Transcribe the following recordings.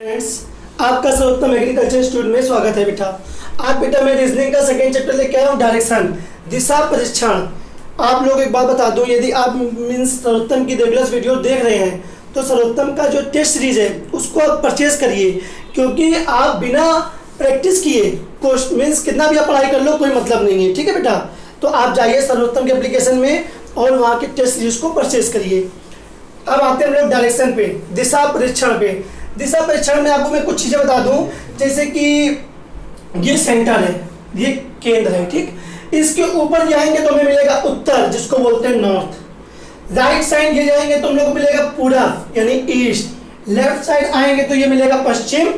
Friends, आपका सर्वोत्तम agriculture student में स्वागत है बेटा। आज बेटा मैं रीजनिंग का सेकंड चैप्टर लेके आया हूँ, डायरेक्शन, दिशा परीक्षण। आप लोग एक बात बता दूं, यदि आप मीन्स सर्वोत्तम की रेगुलर वीडियो देख रहे हैं तो सर्वोत्तम का जो टेस्ट सीरीज है उसको आप परचेज करिए, क्योंकि आप बिना प्रैक्टिस किए कोर्स मीन्स कितना भी आप पढ़ाई कर लो कोई मतलब नहीं है। ठीक है बेटा, तो आप जाइए सर्वोत्तम के एप्लीकेशन में और वहाँ के टेस्ट सीरीज को परचेज करिए। अब आते हैं हम लोग डायरेक्शन पे, दिशा परीक्षण पे। दिशा परीक्षण में आपको मैं कुछ चीज़ें बता दूं, जैसे कि ये सेंटर है, ये केंद्र है, ठीक। इसके ऊपर जाएंगे तो हमें मिलेगा उत्तर, जिसको बोलते हैं नॉर्थ। राइट साइड ये जाएंगे तो हम लोग को मिलेगा पूरब यानी ईस्ट। लेफ्ट साइड आएंगे तो ये मिलेगा पश्चिम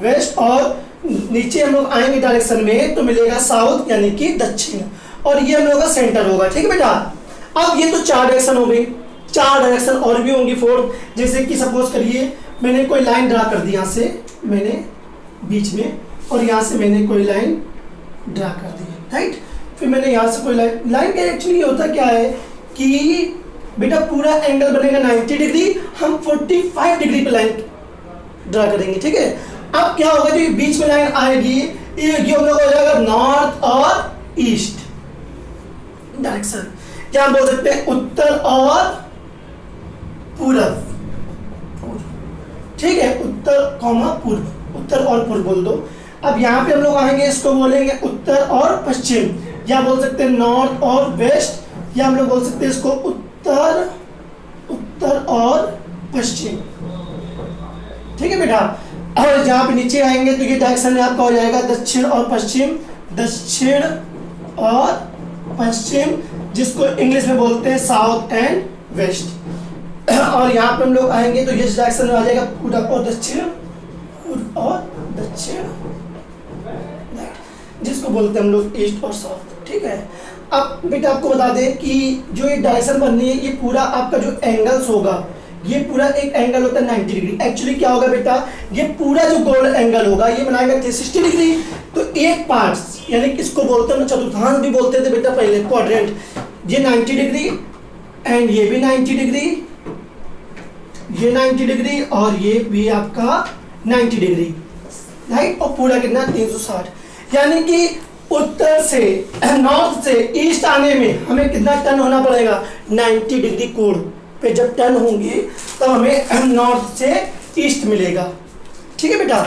वेस्ट, और नीचे हम लोग आएंगे डायरेक्शन में तो मिलेगा साउथ यानी कि दक्षिण, और ये हम लोग का सेंटर होगा। ठीक है बेटा, अब ये तो 4 डायरेक्शन हो गई, 4 डायरेक्शन और भी होंगी 4। जैसे कि सपोज करिए मैंने कोई लाइन ड्रा कर दी, यहाँ से मैंने बीच में, और यहाँ से मैंने कोई लाइन ड्रा कर दी, राइट। फिर मैंने यहाँ से कोई लाइन का एक्चुअली ये होता क्या है कि बेटा पूरा एंगल बनेगा 90 डिग्री, हम 45 डिग्री पे लाइन ड्रा करेंगे। ठीक है, अब क्या होगा, जो बीच में लाइन आएगी ये हम लोग हो जाएगा नॉर्थ और ईस्ट डायरेक्शन, क्या हम बोल सकते हैं उत्तर और पूरब। ठीक है, उत्तर कौमा पूर्व, उत्तर और पूर्व बोल दो। अब यहाँ पे हम लोग आएंगे, इसको बोलेंगे उत्तर और पश्चिम, या बोल सकते हैं नॉर्थ और वेस्ट, या हम लोग बोल सकते हैं इसको उत्तर और पश्चिम। ठीक है बेटा, और जहाँ पे नीचे आएंगे तो ये डायरेक्शन में आपका हो जाएगा दक्षिण और पश्चिम, दक्षिण और पश्चिम, जिसको इंग्लिश में बोलते हैं साउथ एंड वेस्ट। और यहाँ पे हम लोग आएंगे तो ये डायरेक्शन में आ जाएगा पूरब और दक्षिण, पूर्व और दक्षिण, जिसको बोलते हैं हम लोग ईस्ट और साउथ। ठीक है, अब बेटा आपको बता दें कि जो ये डायरेक्शन बननी है, ये पूरा आपका जो एंगल्स होगा, ये पूरा एक एंगल होता है 90 डिग्री। एक्चुअली क्या होगा बेटा, ये पूरा जो गोल एंगल होगा ये बनाएगा 360 डिग्री। तो एक पार्ट यानी इसको बोलते हैं, चतुर्थांश भी बोलते थे बेटा पहले, क्वाड्रेंट, ये 90 डिग्री एंड ये भी 90 डिग्री, ये 90 डिग्री और ये भी आपका 90 डिग्री, राइट। और पूरा कितना 360, यानी कि उत्तर से नॉर्थ से ईस्ट आने में हमें कितना टर्न होना पड़ेगा, 90 डिग्री कोण पे जब टर्न होंगे तब हमें नॉर्थ से ईस्ट मिलेगा। ठीक है बेटा,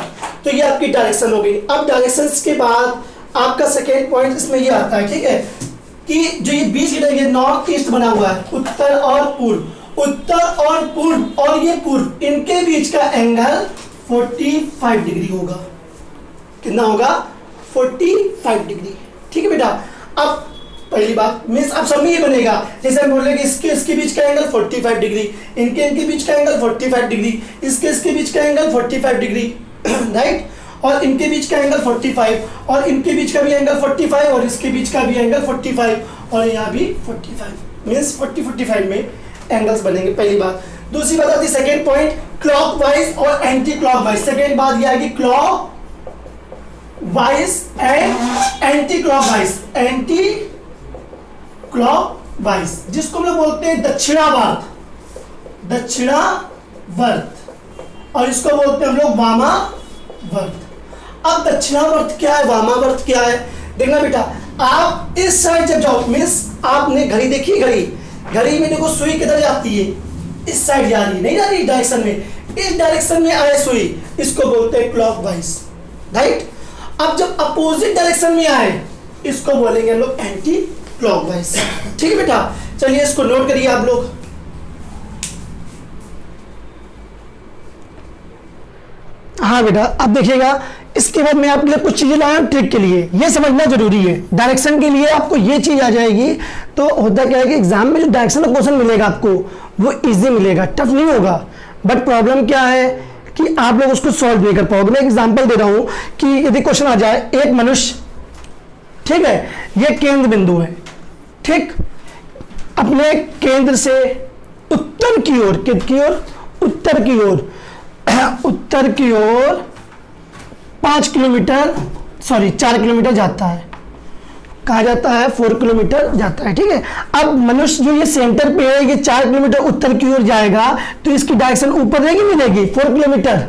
तो ये आपकी डायरेक्शन हो गई। अब डायरेक्शंस के बाद आपका सेकेंड पॉइंट इसमें ये आता है, ठीक है, कि जो ये बीच ये नॉर्थ ईस्ट बना हुआ है, उत्तर और पूर्व, उत्तर और पूर्व और ये पूर्व, इनके बीच का एंगल 45 डिग्री होगा। कितना होगा, 45 डिग्री। ठीक है बेटा, अब पहली बात मीन्स अब सब में ये बनेगा, जैसे हम बोलेंगे इसके बीच का एंगल 45 डिग्री, इनके बीच का एंगल 45 डिग्री, इसके बीच का एंगल 45 डिग्री, राइट, और इनके बीच का एंगल 45, और इनके बीच का भी एंगल 45, और इसके बीच का भी एंगल 45, और यहाँ भी 45, मीन्स 40-45 में एंगल्स बनेंगे। पहली बात। दूसरी बात आती है सेकेंड पॉइंट, क्लॉकवाइज और एंटी क्लॉकवाइज। सेकेंड बात ये आएगी clock wise and anti clockwise, anti clockwise, जिसको हम लोग बोलते हैं दक्षिणावर्त, दक्षिणावर्त, और इसको बोलते हैं हम लोग वामावर्त। अब दक्षिणावर्त क्या है, वामावर्त क्या है, देखना बेटा, आप इस साइड जब जाओ, मीन्स आपने घड़ी देखी, घड़ी में देखो सुई किधर जाती है, इस साइड जा रही है, नहीं जा रही डायरेक्शन में, इस डायरेक्शन में आए सुई, इसको बोलते हैं क्लॉकवाइज, राइट। अब जब अपोजिट डायरेक्शन में आए इसको बोलेंगे हम लोग एंटी क्लॉकवाइज। ठीक है बेटा, चलिए इसको नोट करिए आप लोग। हाँ बेटा, अब देखिएगा, इसके बाद मैं आपके लिए कुछ चीजें लाया हूं ट्रिक के लिए, ये समझना जरूरी है। डायरेक्शन के लिए आपको ये चीज आ जाएगी तो होता क्या है कि एग्जाम में जो डायरेक्शन का क्वेश्चन मिलेगा आपको वो इजी मिलेगा, टफ नहीं होगा। बट प्रॉब्लम क्या है कि आप लोग उसको सॉल्व नहीं कर पाओगे। मैं एग्जांपल दे रहा हूं कि यदि क्वेश्चन आ जाए, एक मनुष्य, ठीक है, ये केंद्र बिंदु है, ठीक, अपने केंद्र से उत्तर की ओर, किसकी ओर, उत्तर की ओर, उत्तर की ओर 4 किलोमीटर जाता है, कहा जाता है 4 किलोमीटर जाता है। ठीक है, अब मनुष्य जो ये सेंटर पे है, ये 4 किलोमीटर उत्तर की ओर जाएगा तो इसकी डायरेक्शन ऊपर रहेगी नहीं रहेगी, 4 किलोमीटर,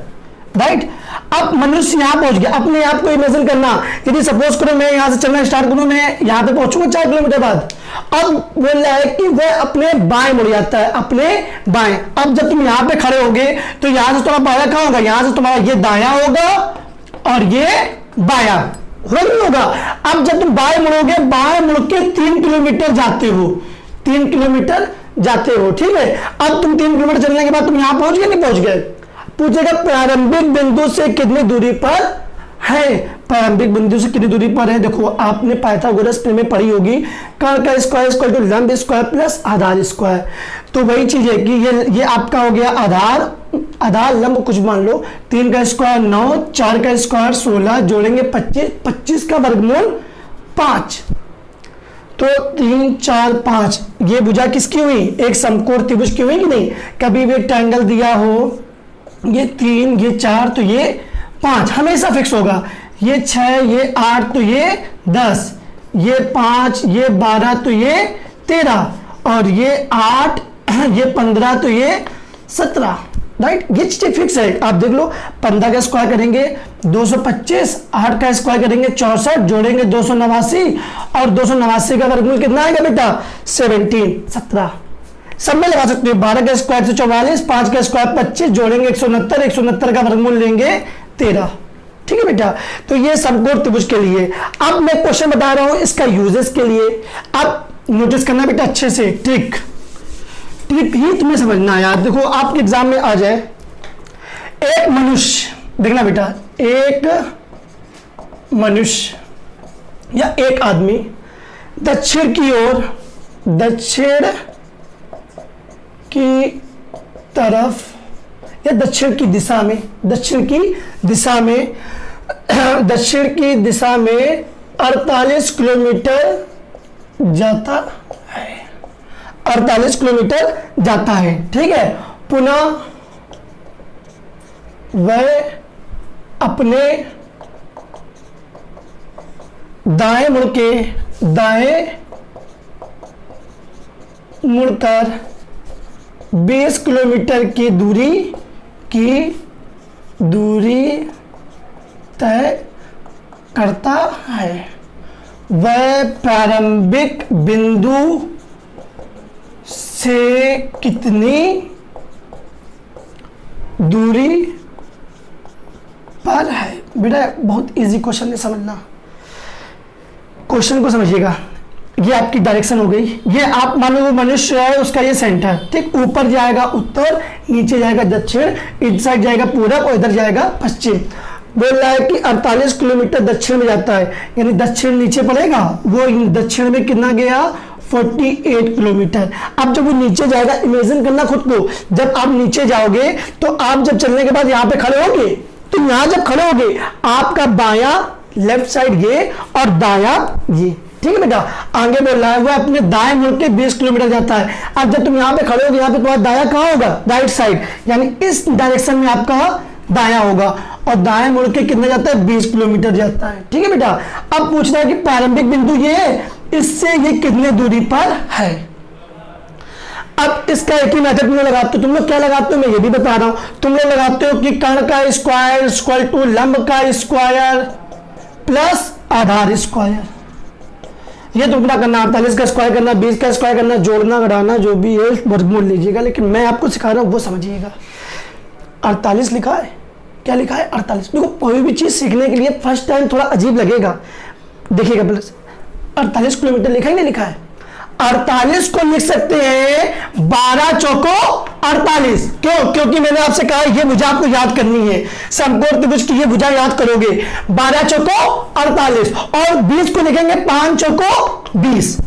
राइट। अब मनुष्य यहाँ पहुंच गया, अपने आप को इमेजिन करना, यदि सपोज करो मैं यहाँ से चलना स्टार्ट करूं, मैं यहाँ पे पहुंचूंगा 4 किलोमीटर बाद। अब बोल रहा है कि वह अपने बाएं मुड़ जाता है, अपने बाएं। अब जब तुम यहाँ पे खड़े होगे तो यहाँ से तुम्हारा बाया कहाँ होगा, यहाँ से तुम्हारा ये दाया होगा और ये बाया, होगा नहीं होगा। अब जब तुम बाएं मुड़ोगे, बाएं मुड़ के 3 किलोमीटर जाते हो, 3 किलोमीटर जाते हो, ठीक है। अब तुम 3 किलोमीटर चलने के बाद तुम यहां पहुंच गए, नहीं पहुंच गए, पूछेगा प्रारंभिक बिंदु से कितनी दूरी पर है, प्रारंभिक बिंदु से कितनी दूरी पर है। देखो आपने पाइथागोरस में पढ़ी होगी, कर्ण का स्क्वायर इक्वल टू लंब स्क्वायर प्लस आधार स्क्वायर। तो वही चीज है कि ये आपका हो गया आधार लंब कुछ मान लो, 3 का स्क्वायर 9, 4 का स्क्वायर 16, जोड़ेंगे 25, 25 का वर्गमूल 5, तो 3 4 5। ये भुजा किसकी हुई, एक समकोण त्रिभुज की हुई कि नहीं। कभी भी ट्रायंगल दिया हो, ये 3 ये 4 तो ये 5 हमेशा फिक्स होगा, ये 6 ये 8 तो ये 10, ये 5 ये 12 तो ये 13, और ये 8 ये 15 तो ये 17, राइट। ये चीजें फिक्स है, आप देख लो। 15 का स्क्वायर करेंगे 225, 8 का स्क्वायर करेंगे 64, जोड़ेंगे 289, और 289 का वर्गमूल कितना आएगा बेटा 17 सब में लगा सकते हो। 12 का स्क्वायर से 44, 5 का स्क्वायर 25, जोड़ेंगे 169, 169 का वर्गमूल लेंगे 13, ठीक है बेटा। तो ये समकोण त्रिभुज के लिए। अब मैं क्वेश्चन बता रहा हूं इसका यूजेस के लिए, अब नोटिस करना बेटा अच्छे से, ट्रिक ही तुम्हें समझना है यार। देखो आपके एग्जाम में आ जाए, एक मनुष्य, देखना बेटा, एक मनुष्य या एक आदमी दक्षिण की ओर, दक्षिण की तरफ या दक्षिण की दिशा में, दक्षिण की दिशा में 48 किलोमीटर जाता है, 48 किलोमीटर जाता है, ठीक है। पुनः वह अपने दाएं मुड़कर 20 किलोमीटर की दूरी तय करता है। वह प्रारंभिक बिंदु से कितनी दूरी पर है। बेटा बहुत इजी क्वेश्चन है, समझना, क्वेश्चन को समझिएगा। ये आपकी डायरेक्शन हो गई, ये आप मान लो वो मनुष्य है, उसका ये सेंटर, ठीक, ऊपर जाएगा उत्तर, नीचे जाएगा दक्षिण, इस साइड जाएगा पूरब और इधर जाएगा पश्चिम। बोल रहा है कि 48 किलोमीटर दक्षिण में जाता है, यानी दक्षिण नीचे पड़ेगा, वो दक्षिण में कितना गया 48 किलोमीटर। अब जब वो नीचे जाएगा, इमेजिन करना खुद को, जब आप नीचे जाओगे तो आप जब चलने के बाद यहाँ पे खड़े होंगे, तो यहाँ जब खड़े होंगे आपका बायां लेफ्ट साइड ये और दाया ये, ठीक है बेटा। आगे बोल रहा है वो अपने दाएं मुड़ के 20 किलोमीटर जाता है। अब जब तुम यहाँ पे खड़े होगे, यहाँ पे तुम्हारा दाया कहाँ होगा, राइट साइड, यानी इस डायरेक्शन में आपका दाया होगा, और दाएं मुड़ के कितना जाता है 20 किलोमीटर जाता है, ठीक है बेटा। अब पूछना है कि प्रारंभिक बिंदु ये है, इससे ये कितने दूरी पर है। अब इसका एक ही मेथड तुम लोग लगाते हो, तुम लोग क्या लगाते हो मैं ये भी बता रहा हूं। तुम लोग लगाते हो कि कर्ण का स्क्वायर इक्वल टू लंब का स्क्वायर प्लस आधार स्क्वायर। ये तुम क्या करना, 48 का स्क्वायर करना, 20 का स्क्वायर करना, जोड़ना घटाना जो भी है वर्गमूल लीजिएगा, लेकिन मैं आपको सिखा रहा हूं वो समझिएगा। 48 लिखा है, क्या लिखा है 48। देखो कोई भी चीज सीखने के लिए फर्स्ट टाइम थोड़ा अजीब लगेगा, देखिएगा प्लस 48 किलोमीटर लिखा ही नहीं लिखा है। 48 को लिख सकते हैं 12 चौको 48, क्यों, क्योंकि मैंने आपसे कहा ये भुजा आपको याद करनी है, समकोण त्रिभुज की ये भुजा याद करोगे, 12 चौको 48, और 20 को लिखेंगे 5 चौको 20,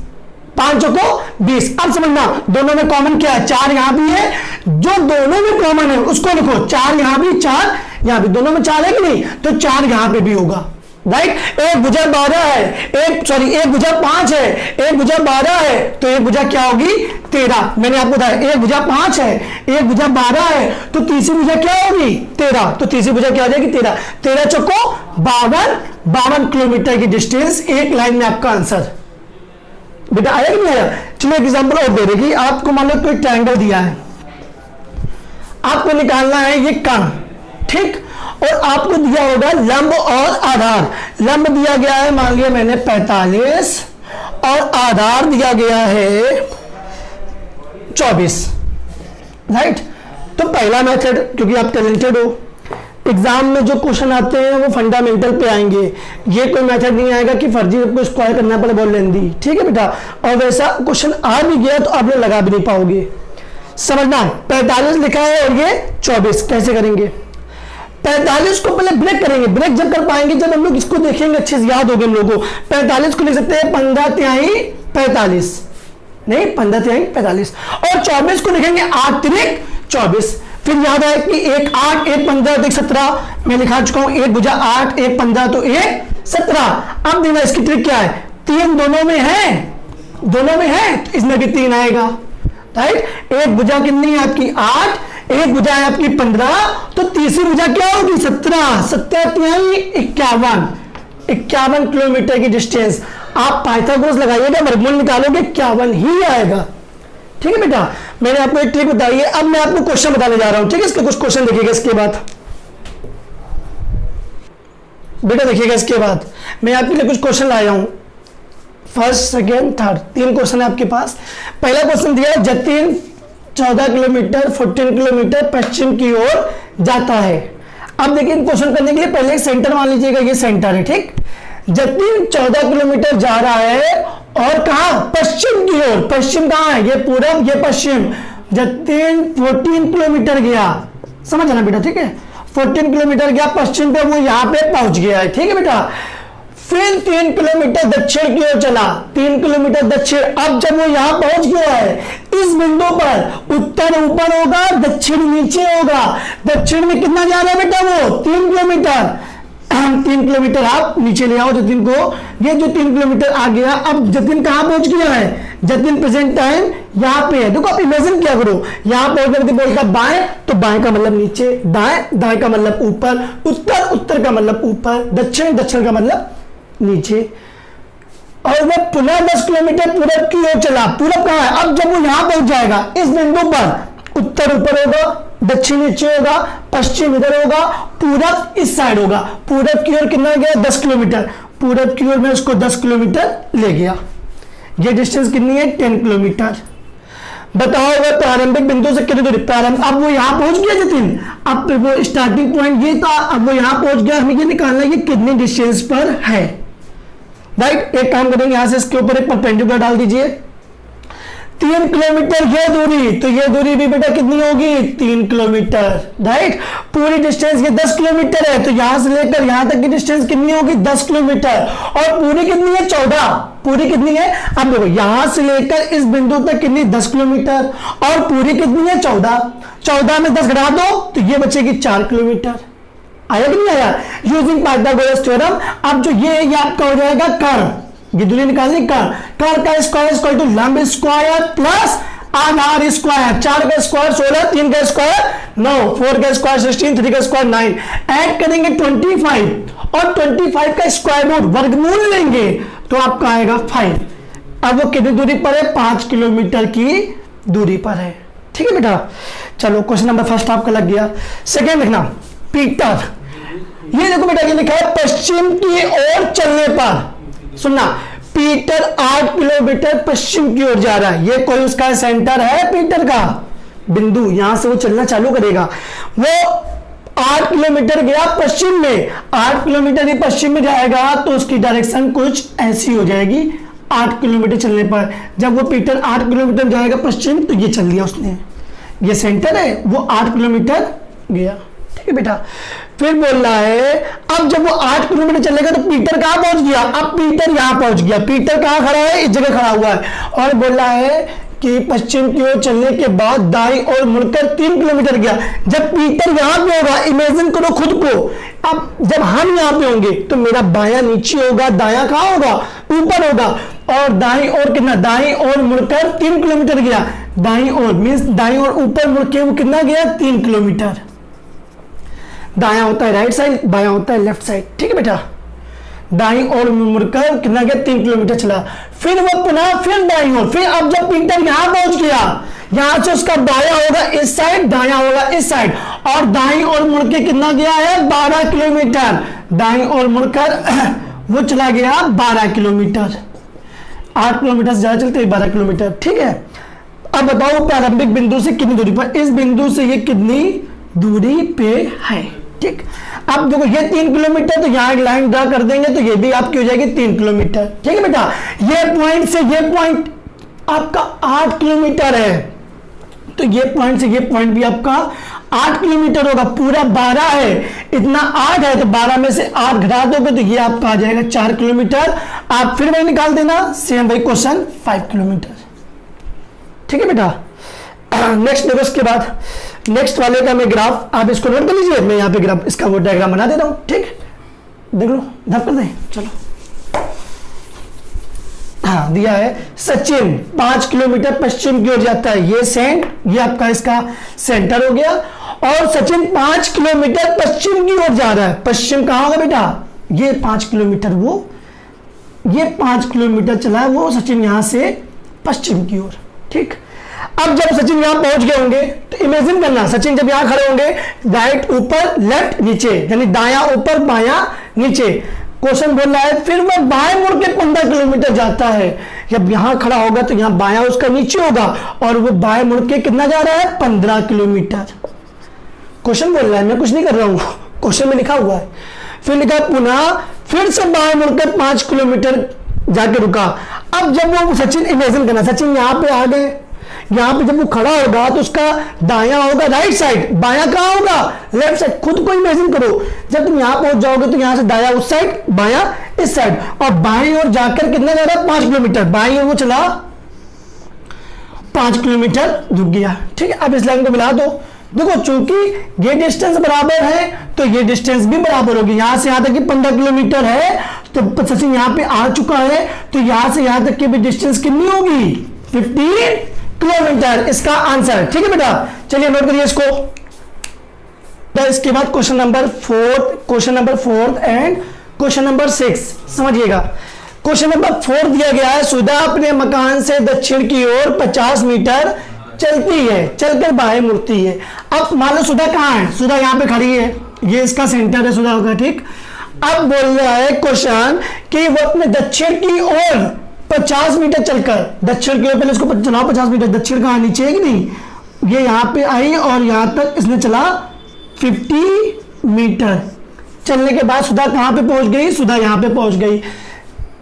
5 चौको 20। अब समझना दोनों में कॉमन क्या है, 4 यहां भी है, जो दोनों में कॉमन है उसको लिखो, 4 यहां भी 4 यहां भी, दोनों में 4 है कि नहीं, तो 4 यहां पे भी होगा, राइट। एक भुजा 12 है, एक भुजा 5 है, एक भुजा 12 है, तो एक भुजा क्या होगी 13। मैंने आपको बताया एक भुजा 5 है, एक भुजा 12 है, तो तीसरी भुजा क्या होगी 13, तो तीसरी भुजा क्या हो जाएगी 13, 13 चौको 52 किलोमीटर की डिस्टेंस, एक लाइन में आपका आंसर। बेटा आया कि नहीं आया। चलो एग्जांपल और दे देगी आपको, मान लो कोई ट्रायंगल दिया है, आपको निकालना है ये कर्ण, ठीक, और आपको दिया होगा लंब और आधार। लंब दिया गया है मान लिया मैंने 45 और आधार दिया गया है 24, राइट। तो पहला मेथड, क्योंकि आप टैलेंटेड हो, एग्जाम में जो क्वेश्चन आते हैं वो फंडामेंटल पे आएंगे, ये कोई मेथड नहीं आएगा कि फर्जी को स्क्वायर करना पड़े बहुत लेंदी, ठीक है बेटा। और वैसा क्वेश्चन आ भी गया तो आप लोग लगा भी नहीं पाओगे, समझना। 45 लिखा है और ये 24, कैसे करेंगे? 45 को पहले ब्रेक करेंगे, ब्रेक जब कर पाएंगे जब हम लोग इसको देखेंगे, अच्छे से याद होगा हम लोगों को। 45 को लिख सकते हैं 15 तिहाई 45, नहीं 15 तिहाई 45, और 24 को लिखेंगे 8 तिरिक 24। फिर याद आए कि 1 8 1 15 तो 1 17, मैं लिखा चुका हूं 1 भुजा 8 1 15 तो 1 17। अब देखना इसकी ट्रिक क्या है, 3 दोनों में है, दोनों में है तो इसमें भी 3 आएगा, राइट। एक भुजा कितनी है आपकी 8, एक भुजा है आपकी 15, तो तीसरी भुजा क्या होगी 17, 17 तिहाई 51 किलोमीटर की डिस्टेंस। आप पाइथागोरस लगाइएगा, वर्गमूल निकालोगे 51 ही आएगा, ठीक है बेटा। मैंने आपको एक ट्रिक बताई है, अब मैं आपको क्वेश्चन बताने जा रहा हूं, ठीक है। इसके कुछ क्वेश्चन देखिएगा इसके बाद, बेटा देखिएगा इसके बाद मैं आपके लिए कुछ क्वेश्चन लाया हूं, फर्स्ट सेकेंड थर्ड, 3 क्वेश्चन है आपके पास। पहला क्वेश्चन दिया है, जतिन 14 किलोमीटर 14 किलोमीटर पश्चिम की ओर जाता है। अब देखिए क्वेश्चन करने के लिए पहले सेंटर मान लीजिएगा, ये सेंटर है, ठीक। जतिन 14 किलोमीटर जा रहा है और कहा पश्चिम की ओर, पश्चिम कहां है, ये पूरब ये पश्चिम। जतिन 14 किलोमीटर गया, समझ ना बेटा, ठीक है। 14 किलोमीटर गया पश्चिम पे, वो यहां पे पहुंच गया है, ठीक है बेटा। फिर 3 किलोमीटर दक्षिण की ओर चला, 3 किलोमीटर दक्षिण। अब जब वो यहां पहुंच गया है, इस बिंदु पर उत्तर ऊपर होगा दक्षिण नीचे होगा। दक्षिण में कितना जा रहा है बेटा वो 3 किलोमीटर, 3 किलोमीटर आप नीचे ले आओ जतिन को, ये जो 3 किलोमीटर आ गया। अब जतिन कहां पहुंच गया है, जतिन प्रेजेंट टाइम यहां पे है। देखो आप इमेजिन क्या करो, यहां पहुंच कर बोलता बाएं, तो बाएं का मतलब नीचे, दाएं दाएं का मतलब ऊपर, उत्तर उत्तर का मतलब ऊपर, दक्षिण दक्षिण का मतलब नीचे। और वह पुनः 10 किलोमीटर पूरब की ओर चला। पूरब कहां है, अब जब वो यहां पहुंच जाएगा इस बिंदु पर, उत्तर ऊपर होगा दक्षिण नीचे होगा, पश्चिम इधर होगा, पूरब इस साइड होगा। पूरब की ओर कितना गया 10 किलोमीटर, पूरब की ओर में उसको 10 किलोमीटर ले गया। ये डिस्टेंस कितनी है 10 किलोमीटर। बताओ वह प्रारंभिक बिंदु से कितनी दूरी, प्रारंभ, अब वो यहां पहुंच गया जतिन, अब वो स्टार्टिंग पॉइंट ये था, अब वो यहां पहुंच गया। हमें ये निकालना है कि कितनी डिस्टेंस पर है, राइट। एक काम करेंगे, यहां से इसके ऊपर एक परपेंडिकुलर डाल दीजिए, 3 किलोमीटर ये दूरी, तो ये दूरी भी बेटा कितनी होगी 3 किलोमीटर, राइट। पूरी डिस्टेंस ये 10 किलोमीटर है, तो यहां से लेकर यहां तक की डिस्टेंस कितनी होगी 10 किलोमीटर। और पूरी कितनी है 14, पूरी कितनी है, अब देखो यहां से लेकर इस बिंदु तक कितनी 10 किलोमीटर, और पूरी कितनी है 14, 14 में 10 घटा दो तो ये बचेगी 4 किलोमीटर। आया कि नहीं आया, यूजिंग पाइथागोरस थ्योरम। अब जो ये आपका हो जाएगा कर्ण, ये दूरी निकालनी, कर्ण का स्क्वायर इक्वल टू लंब स्क्वायर प्लस आधार स्क्वायर। 4 का स्क्वायर 16, 3 का स्क्वायर 9, 4 का स्क्वायर 16, 3 का स्क्वायर 9, ऐड करेंगे 25 और 25 का स्क्वायर रूट वर्गमूल लेंगे तो आपका आएगा 5। अब वो कितनी दूरी पर है 5 किलोमीटर की दूरी पर है, ठीक है बेटा। चलो क्वेश्चन नंबर फर्स्ट आपका लग गया। सेकेंड लिखना, पीटर, ये देखो बेटा ये लिखा है पश्चिम की ओर चलने पर, सुनना, पीटर 8 किलोमीटर पश्चिम की ओर जा रहा है। ये कोई उसका सेंटर है पीटर का बिंदु, यहां से वो चलना चालू करेगा। वो 8 किलोमीटर गया पश्चिम में, 8 किलोमीटर ये पश्चिम में जाएगा तो उसकी डायरेक्शन कुछ ऐसी हो जाएगी 8 किलोमीटर चलने पर। जब वो पीटर 8 किलोमीटर जाएगा पश्चिम तो ये चल लिया उसने, ये सेंटर है, वो 8 किलोमीटर गया, ठीक है बेटा। फिर बोल रहा है अब जब वो 8 किलोमीटर चलेगा तो पीटर कहां पहुंच गया, अब पीटर यहां पहुंच गया। पीटर कहां खड़ा है, इस जगह खड़ा हुआ है, और बोल रहा है कि पश्चिम की ओर चलने के बाद दाईं ओर मुड़कर 3 किलोमीटर गया। जब पीटर यहां पे होगा, इमेजिन करो खुद को, अब जब हम यहां पे होंगे तो मेरा बायां नीचे होगा, दायां कहां होगा ऊपर होगा, और दाईं ओर कितना, दाईं ओर मुड़कर 3 किलोमीटर गया। दाईं ओर मीन्स दाईं ओर ऊपर मुड़ के वो कितना गया 3 किलोमीटर। दायां होता है राइट साइड, बायां होता है लेफ्ट साइड, ठीक है बेटा। दाईं ओर मुड़कर कितना गया 3 किलोमीटर चला। फिर वो पुनः फिर दाईं ओर, फिर अब जब पीटर यहां पहुंच गया, यहां से उसका बायां होगा इस साइड, दायां होगा इस साइड, और दाईं ओर मुड़ के कितना गया है 12 किलोमीटर, दाईं ओर मुड़कर वो चला गया 12 किलोमीटर, 8 किलोमीटर से ज्यादा चलते हैं 12 किलोमीटर, ठीक है। अब बताओ प्रारंभिक बिंदु से कितनी दूरी पर, इस बिंदु से ये कितनी दूरी पे है, ठीक। अब देखो ये 3 किलोमीटर, तो यहां एक लाइन ड्रा कर देंगे तो ये भी आपकी हो जाएगी 3 किलोमीटर, ठीक है बेटा। ये पॉइंट से ये पॉइंट आपका 8 किलोमीटर है, तो ये पॉइंट से ये पॉइंट भी आपका 8 किलोमीटर होगा, पूरा 12 है, इतना 8 है, तो 12 में से 8 घटा दोगे तो ये आपका आ जाएगा 4 किलोमीटर। आप फिर वही निकाल देना, सेम वही क्वेश्चन 5 किलोमीटर, ठीक है बेटा। नेक्स्ट देखो, इसके बाद नेक्स्ट वाले का मैं ग्राफ, आप इसको नोट कर लीजिए, मैं यहाँ पे ग्राफ इसका वो डायग्राम बना देता हूँ, ठीक। देख लो, धप कर दें, चलो। हाँ दिया है, सचिन 5 किलोमीटर पश्चिम की ओर जाता है, ये आपका इसका सेंटर हो गया, और सचिन 5 किलोमीटर पश्चिम की ओर जा रहा है। पश्चिम कहाँ होगा बेटा, ये 5 किलोमीटर, वो ये 5 किलोमीटर चला है वो सचिन यहां से पश्चिम की ओर, ठीक। अब जब सचिन यहां पहुंच गए होंगे तो इमेजिन करना, सचिन जब यहां खड़े होंगे, राइट ऊपर लेफ्ट नीचे, यानी दायां ऊपर बायां नीचे, क्वेश्चन बोल रहा है फिर वह बाएं मुड़ के 15 किलोमीटर जाता है। जब यहां खड़ा होगा तो यहां बायां उसका नीचे होगा, और वो बाएं मुड़ के कितना जा रहा है 15 किलोमीटर। क्वेश्चन बोल रहा है, मैं कुछ नहीं कर रहा हूं, क्वेश्चन में लिखा हुआ है। फिर लिखा पुनः फिर से बाएं मुड़कर 5 किलोमीटर जाके रुका। अब जब वो सचिन, इमेजिन करना, सचिन यहां पे आ गए, यहां पे जब वो खड़ा होगा तो उसका दायां होगा राइट साइड, बायां कहां होगा लेफ्ट साइड। खुद को इमेजिन करो, जब तुम यहां पहुंच जाओगे तो यहां से दायां उस साइड, बायां इस साइड, और बाईं ओर जाकर कितना जा रहा है 5 किलोमीटर, बाईं ओर वो चला 5 किलोमीटर रुक गया, ठीक है। अब इस लाइन को मिला दो, देखो चूंकि ये डिस्टेंस बराबर है तो ये डिस्टेंस भी बराबर होगी। यहां से यहां तक की 15 किलोमीटर है, तो सचिन यहां पे आ चुका है, तो यहां से यहां तक की भी डिस्टेंस कितनी होगी 15 किलोमीटर, इसका आंसर, ठीक है बेटा। चलिए नोट करिए इसको। तो इसके बाद question number 4 and question number 6 समझिएगा। क्वेश्चन नंबर 4 दिया गया है, सुधा अपने मकान से दक्षिण की ओर 50 मीटर चलती है, चलकर बाएं मुड़ती है। अब मान लो सुधा कहाँ है, सुधा यहाँ पे खड़ी है, ये इसका सेंटर है सुधा का, ठीक। अब बोल रहा है क्वेश्चन कि वो अपने दक्षिण की ओर 50 मीटर चलकर, दक्षिण की ओर पहले इसको चलाओ 50 मीटर, दक्षिण कहाँ नीचे है कि नहीं, ये यहाँ पे आई और यहाँ तक इसने चला 50 मीटर चलने के बाद सुधा कहाँ पे पहुंच गई, सुधा यहाँ पे पहुंच गई।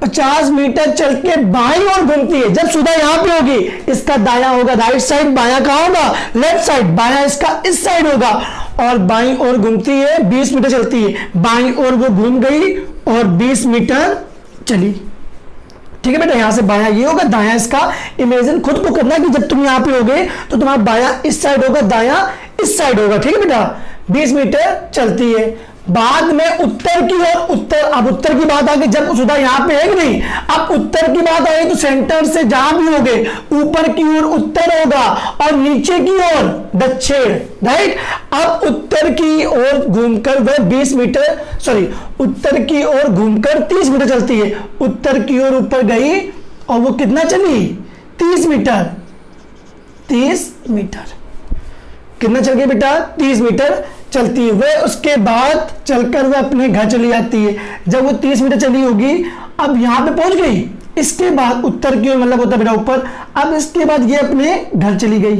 50 मीटर चल के बाईं ओर घूमती है। जब सुधा यहां पे होगी, इसका दायां होगा राइट साइड, बायां कहां होगा लेफ्ट साइड, बायां इसका इस साइड होगा, और बाईं ओर घूमती है, 20 मीटर चलती है, बाईं ओर वो घूम गई और 20 मीटर चली, ठीक है बेटा। यहां से बायां ये होगा, दायां इसका, इमेजिन खुद को करना कि जब तुम यहां पे होगे तो तुम्हारा बायां इस साइड होगा, दायां इस साइड होगा, ठीक है बेटा। 20 मीटर चलती है, बाद में उत्तर की ओर, अब उत्तर की बात आ गई, जब सुधा यहां पे है कि नहीं, अब उत्तर की बात आई तो सेंटर से जहां भी होगे, ऊपर की ओर उत्तर होगा और नीचे की ओर दक्षिण, राइट। अब उत्तर की ओर घूमकर वह 20 मीटर, सॉरी उत्तर की ओर घूमकर 30 मीटर चलती है, उत्तर की ओर ऊपर गई और वो कितना चली 30 मीटर, 30 मीटर कितना चल गई बेटा 30 मीटर चलती है वह। उसके बाद चलकर वह अपने घर चली जाती है। जब वो 30 मीटर चली होगी, अब यहां पे पहुंच गई, इसके बाद उत्तर की ओर मतलब होता है बेटा ऊपर, अब इसके बाद ये अपने घर चली गई,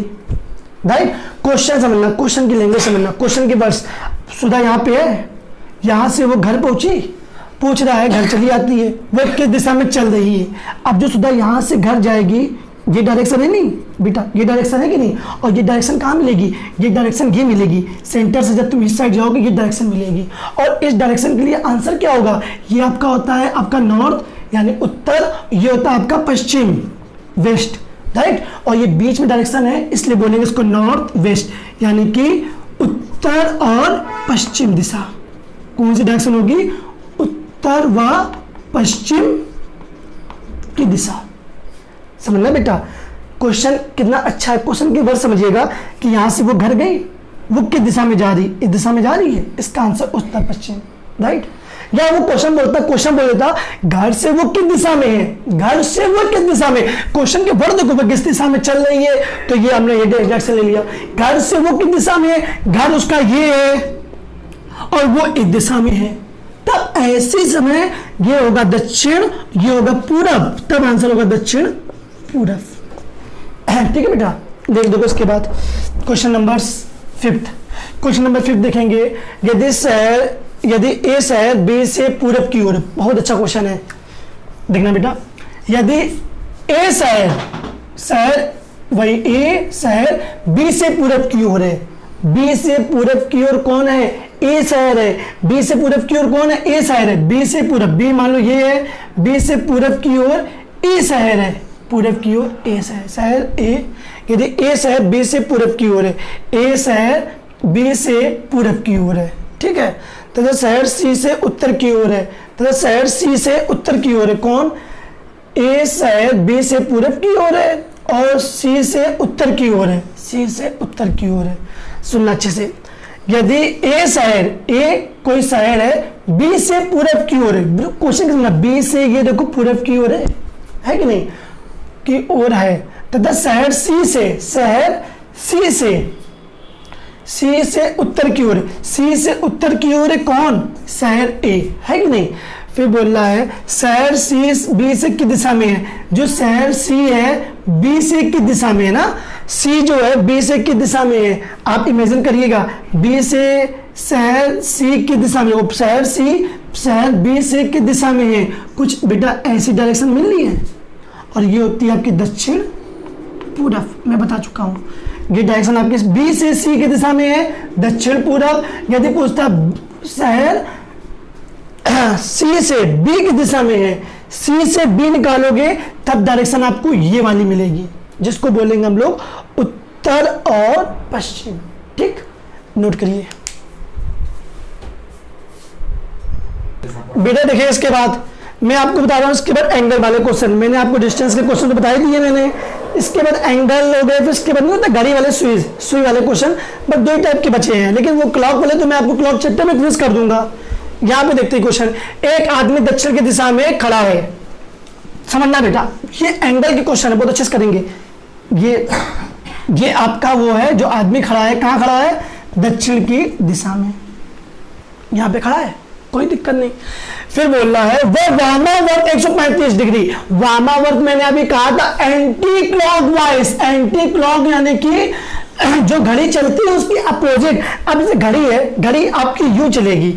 राइट। क्वेश्चन समझना, क्वेश्चन की लैंग्वेज समझना, क्वेश्चन के वर्ड्स। सुधा यहाँ पे है, यहां से वो घर पहुंची, पूछ रहा है घर चली जाती है, वह किस दिशा में चल रही है। अब जो सुधा यहां से घर जाएगी, ये डायरेक्शन है नहीं बेटा, ये डायरेक्शन है कि नहीं, और ये डायरेक्शन कहाँ मिलेगी, ये डायरेक्शन ये मिलेगी, सेंटर से जब तुम इस साइड जाओगे ये डायरेक्शन मिलेगी, और इस डायरेक्शन के लिए आंसर क्या होगा, ये आपका होता है आपका नॉर्थ यानी उत्तर, ये होता है आपका पश्चिम वेस्ट, राइट। और ये बीच में डायरेक्शन है, इसलिए बोलेंगे इसको नॉर्थ वेस्ट, यानी कि उत्तर और पश्चिम दिशा। कौन सी डायरेक्शन होगी, उत्तर व पश्चिम की दिशा। समझना बेटा, क्वेश्चन कितना अच्छा है, क्वेश्चन के वर्ड समझिएगा कि यहां से वो घर गई, वो किस दिशा में जा रही, इस दिशा में जा रही है, इसका आंसर उत्तर पश्चिम, राइट। या वो क्वेश्चन बोल देता घर से वो किस दिशा में है, घर से वो किस दिशा में, क्वेश्चन के वर्ड देखो किस दिशा में चल रही है, तो ये हमने ये डायरेक्शन ले लिया। घर से वो किस दिशा में है, घर उसका ये है और वो इस दिशा में है, तब ऐसे समय ये होगा दक्षिण, ये होगा पूरब, तब आंसर होगा दक्षिण पूरब। ठीक है बेटा, देख दो इसके बाद क्वेश्चन नंबर 5। क्वेश्चन नंबर 5 देखेंगे, यदि ए शहर बी से पूरब की ओर, बहुत अच्छा क्वेश्चन है, देखना बेटा। यदि ए शहर वही ए शहर बी से पूरब की ओर है, बी से पूरब की ओर कौन है, ए शहर है, बी से पूरब की ओर कौन है, ए शहर है, बी से पूरब, बी मान लो ये है, बी से पूरब की ओर ए शहर है, पूरब की ओर ए शहर ए, यदि ए शहर बी से पूरब की ओर है, ए शहर बी से पूरब की ओर है, ठीक है, तथा शहर सी से उत्तर की ओर है, तथा शहर सी से उत्तर की ओर है, कौन, ए शहर बी से पूरब की ओर है और सी से उत्तर की ओर है, सी से उत्तर की ओर है। सुनना अच्छे से, यदि ए शहर, ए कोई शहर है बी से पूरब की ओर है, क्वेश्चन करना, बी से ये देखो पूरब की ओर है कि नहीं, की ओर है, तथा शहर सी से उत्तर की ओर, सी से उत्तर की ओर है कौन, शहर ए, है कि नहीं। फिर बोल रहा है शहर सी बी से किस दिशा में है, जो शहर सी है बी से किस दिशा में है ना, सी जो है बी से किस दिशा में है, आप इमेजिन करिएगा, बी से शहर सी किस दिशा में, वो शहर सी शहर बी से किस दिशा में है, कुछ बेटा ऐसी डायरेक्शन मिल रही है और ये होती है आपकी दक्षिण पूरब, मैं बता चुका हूँ, ये डायरेक्शन आपकी बी से सी की दिशा में है, दक्षिण पूरब। यदि पूछता शहर सी से बी की दिशा में है, सी से बी निकालोगे तब डायरेक्शन आपको ये वाली मिलेगी, जिसको बोलेंगे हम लोग उत्तर और पश्चिम, ठीक, नोट करिए बेटा। देखिए इसके बाद मैं आपको बता रहा हूं, इसके बाद एंगल वाले क्वेश्चन, मैंने आपको डिस्टेंस के क्वेश्चन तो बता ही दिए मैंने, इसके बाद एंगल हो गए, फिर इसके बाद नहीं होता घड़ी वाले सुई वाले क्वेश्चन, बस 2 टाइप के बचे हैं, लेकिन वो क्लॉक वाले तो मैं आपको क्लॉक चैप्टर में फिनिश कर दूंगा। यहां पे देखते हैं क्वेश्चन, एक आदमी दक्षिण की दिशा में खड़ा है, समझना बेटा, ये एंगल के क्वेश्चन है, बहुत अच्छे से करेंगे। ये आपका वो है जो आदमी खड़ा है, कहां खड़ा है, दक्षिण की दिशा में, यहां पे खड़ा है, कोई दिक्कत नहीं। फिर बोल रहा है वो वामावर्त 135 डिग्री, वामावर्त मैंने अभी कहा था एंटी क्लॉकवाइज, एंटी क्लॉक यानी कि जो घड़ी चलती है उसकी अपोजिट। अब जैसे घड़ी है, घड़ी आपकी यूं चलेगी,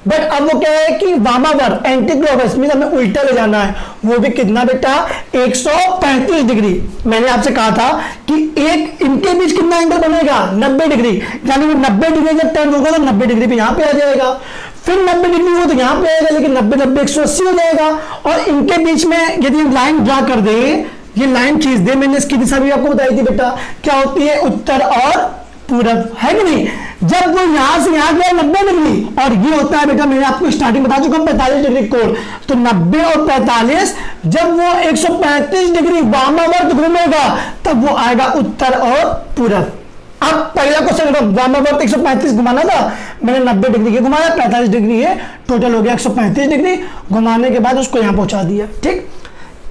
बट अब वो क्या है कि वामावर्त एंटी क्लॉकवाइज मीन हमें उल्टा ले जाना है, वो भी कितना बेटा 135 डिग्री। मैंने आपसे कहा था कि एक इनके बीच कितना एंगल बनेगा 90 डिग्री, यानी वो 90 डिग्री जब टर्न होगा तो 90 डिग्री पे यहां पे आ जाएगा, फिर 90 डिग्री हो तो यहां पे आएगा, लेकिन 90 180 हो जाएगा। और इनके बीच में यदि लाइन ड्रा कर दे, ये लाइन खींच दे, मैंने इसकी दिशा भी आपको बताई थी बेटा, क्या होती है उत्तर और पूरब, है कि नहीं। जब वो यहां से यहां गया 90 डिग्री, और ये होता है बेटा मैंने आपको स्टार्टिंग बता चुका हूं 45 डिग्री कोण, तो 90 और 45 जब वो 135 डिग्री वामावर्त घूमेगा तब वो आएगा उत्तर और पूरब। अब पहला क्वेश्चन वामावर्त 135 घुमाना था, मैंने 90 डिग्री के घुमाया, 45 डिग्री है, टोटल हो गया 135 डिग्री, घुमाने के बाद उसको यहां पहुंचा दिया, ठीक,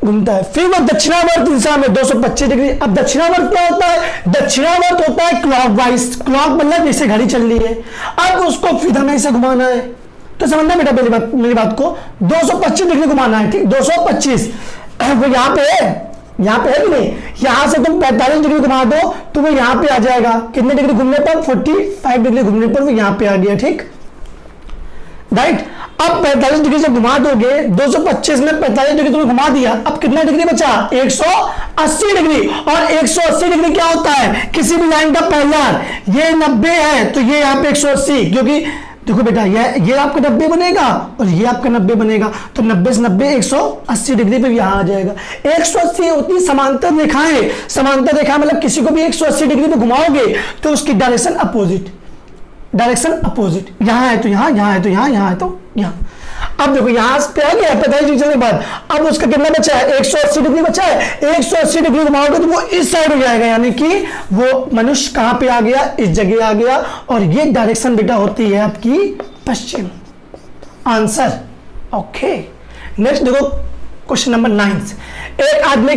घूमता है। फिर वो दक्षिणावर्त दिशा में 225 डिग्री। अब दक्षिणावर्त क्या होता है, दक्षिणावर्त होता है क्लॉकवाइज, क्लॉक मतलब जैसे घड़ी चल रही है, अब उसको फिर हमें ऐसे घुमाना है, तो समझना बेटा पहली बात, मेरी बात को 225 डिग्री घुमाना है, ठीक, 225 वो यहाँ पे है, यहां पे है कि नहीं, यहां से तुम 45 डिग्री घुमा दो तो वो यहां पे आ जाएगा, कितने डिग्री घूमने पर 45 डिग्री घूमने पर वो यहां पे आ गया, ठीक, राइट। अब 45 डिग्री से घुमा दोगे, 225 में 45 डिग्री तुमने घुमा दिया, अब कितना डिग्री बचा 180 डिग्री। और 180 डिग्री क्या होता है, किसी भी लाइन का पहला, ये 90 है तो ये यहाँ पे 180, क्योंकि देखो बेटा ये आपका 90 बनेगा और ये आपका 90 बनेगा, तो 90 से 90 180 डिग्री पे यहां आ जाएगा। 180 होती समांतर रेखाएं, समांतर रेखा मतलब किसी को भी 180 डिग्री पे घुमाओगे तो उसकी डायरेक्शन अपोजिट, डायरेक्शन अपोजिट, यहां है तो यहां, यहां है तो यहां, यहां है तो यहां। अब देखो यहां पे आ गया 45 डिग्री के बाद, अब उसका कितना बचा है 180 डिग्री बचा है, 180 डिग्री घुमाओगे तो वो इस साइड हो जाएगा, यानी कि वो मनुष्य कहां पे आ गया, इस जगह आ गया, और ये डायरेक्शन बेटा होती है आपकी पश्चिम, आंसर। ओके, नेक्स्ट देखो क्वेश्चन नंबर 9। एक आदमी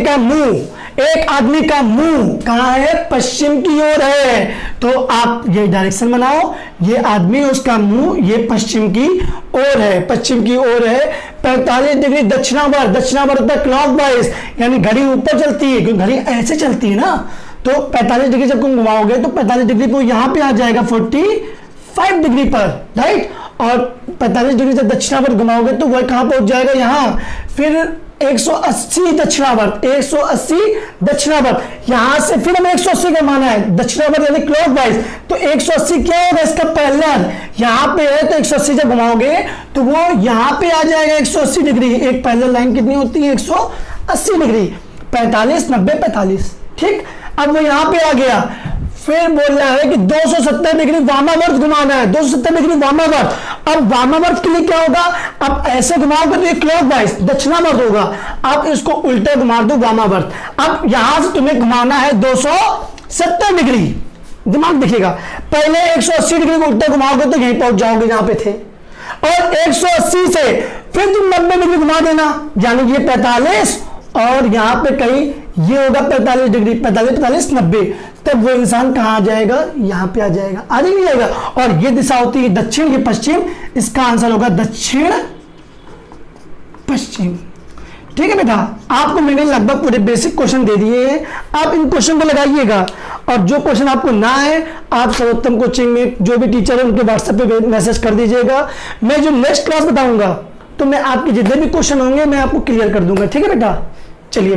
का मुंह कहाँ है? पश्चिम की ओर है। तो आप ये डायरेक्शन बनाओ, ये आदमी उसका मुंह ये पश्चिम की ओर है, पश्चिम की ओर है। 45 डिग्री दक्षिणावर्त होता है क्लॉकवाइज, यानी घड़ी ऊपर चलती है, क्योंकि घड़ी ऐसे चलती है ना। तो 45 डिग्री जब तुम घुमाओगे तो 45 डिग्री को यहां पे आ जाएगा 45 डिग्री पर, राइट। और 45 डिग्री जब दक्षिणावर्त घुमाओगे तो वह कहां पहुंच जाएगा? यहां। फिर 180 दक्षिणावर्त, 180 दक्षिणावर्त, यहां से फिर हमें 180 का माना है दक्षिणावर्त यानी क्लॉकवाइज। तो 180 क्या होगा? इसका पैरेलल यहां पे है, तो 180 जब घुमाओगे तो वो यहां पे आ जाएगा 180 डिग्री। एक पैरेलल लाइन कितनी होती है? 180 डिग्री। 45 90 45, ठीक। अब वो यहां पे आ गया, फिर बोल रहा है कि 270 डिग्री वामावर्त घुमाना है, 270 डिग्री वामावर्त। अब वामावर्त के लिए क्या होगा? अब ऐसे घुमाओगे तो ये क्लॉकवाइज दक्षिणावर्त होगा। अब इसको उल्टे घुमा दो वामावर्त। अब यहां से तुम्हें घुमाना है 270 डिग्री। दिमाग दिखेगा, पहले 180 डिग्री को उल्टे घुमाओगे तो यहीं पहुंच जाओगे जहां पे थे, और 180 से फिर तुम 90 डिग्री घुमा देना, यानी ये 45 और यहां पे कहीं ये होगा 45 डिग्री, 45 90। तब वो इंसान कहां आ जाएगा? यहां पे आ जाएगा, आगे नहीं जाएगा। और ये दिशा होती है दक्षिण, ये पश्चिम, इसका आंसर होगा दक्षिण पश्चिम। ठीक है बेटा, आपको मैंने लगभग पूरे बेसिक क्वेश्चन दे दिए हैं, आप इन क्वेश्चन को लगाइएगा। और जो क्वेश्चन आपको ना है, आप सर्वोत्तम कोचिंग में जो भी टीचर है उनके व्हाट्सएप पे मैसेज कर दीजिएगा। मैं जो नेक्स्ट क्लास बताऊंगा तो मैं आपके जितने भी क्वेश्चन होंगे मैं आपको क्लियर कर दूंगा। ठीक है बेटा, चलिए।